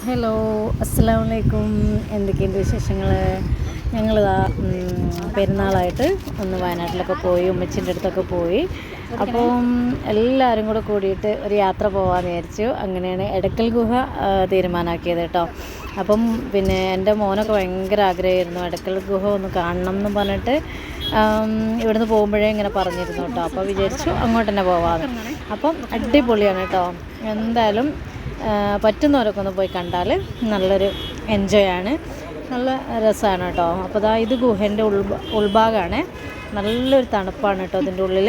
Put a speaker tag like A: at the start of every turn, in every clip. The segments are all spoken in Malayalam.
A: ഹലോ, അസ്സലാമു അലൈക്കും. എന്തൊക്കെയുണ്ട് വിശേഷങ്ങൾ? ഞങ്ങളിതാ പെരുന്നാളായിട്ട് ഒന്ന് വയനാട്ടിലൊക്കെ പോയി, ഉമ്മച്ചിൻ്റെ അടുത്തൊക്കെ പോയി. അപ്പം എല്ലാവരും കൂടെ കൂടിയിട്ട് ഒരു യാത്ര പോകാമെന്ന് വിചാരിച്ചു. അങ്ങനെയാണ് എടക്കൽ ഗുഹ തീരുമാനമാക്കിയത് കേട്ടോ. അപ്പം പിന്നെ എൻ്റെ മോനൊക്കെ ഭയങ്കര ആഗ്രഹമായിരുന്നു എടക്കൽ ഗുഹ ഒന്ന് കാണണം എന്ന് പറഞ്ഞിട്ട് ഇവിടുന്ന് പോകുമ്പോഴേ ഇങ്ങനെ പറഞ്ഞിരുന്നു കേട്ടോ. അപ്പോൾ വിചാരിച്ചു അങ്ങോട്ട് തന്നെ പോകാമെന്ന്. അപ്പം അടിപൊളിയാണ് കേട്ടോ. എന്തായാലും പറ്റുന്നവരൊക്കെ ഒന്ന് പോയി കണ്ടാൽ നല്ലൊരു എൻജോയ് ആണ്, നല്ല രസമാണ് കേട്ടോ. അപ്പോൾ ഇത് ഗുഹേൻ്റെ ഉൾഭാഗമാണ്. നല്ലൊരു തണുപ്പാണ് കേട്ടോ ഇതിൻ്റെ ഉള്ളിൽ.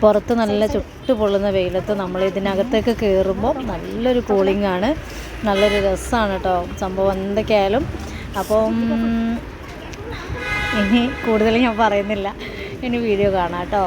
A: പുറത്ത് നല്ല ചുട്ടു പൊള്ളുന്ന വെയിലത്ത് നമ്മൾ ഇതിനകത്തേക്ക് കയറുമ്പോൾ നല്ലൊരു കൂളിംഗ് ആണ്, നല്ലൊരു രസമാണ് കേട്ടോ സംഭവം എന്തൊക്കെയായാലും. അപ്പം ഇനി കൂടുതൽ ഞാൻ പറയുന്നില്ല, ഇനി വീഡിയോ കാണാം കേട്ടോ.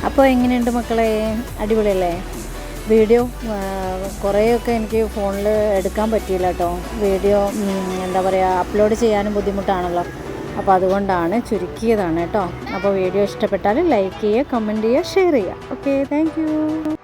A: അപ്പോൾ എങ്ങനെയുണ്ട് മക്കളെ? അടിപൊളിയല്ലേ? വീഡിയോ കുറേയൊക്കെ എനിക്ക് ഫോണിൽ എടുക്കാൻ പറ്റിയില്ല കേട്ടോ. വീഡിയോ എന്താ പറയുക, അപ്ലോഡ് ചെയ്യാനും ബുദ്ധിമുട്ടാണല്ലോ. അപ്പോൾ അതുകൊണ്ടാണ് ചുരുക്കിയതാണ് കേട്ടോ. അപ്പോൾ വീഡിയോ ഇഷ്ടപ്പെട്ടാൽ ലൈക്ക് ചെയ്യുക, കമൻറ്റ് ചെയ്യുക, ഷെയർ ചെയ്യുക. Okay, thank you.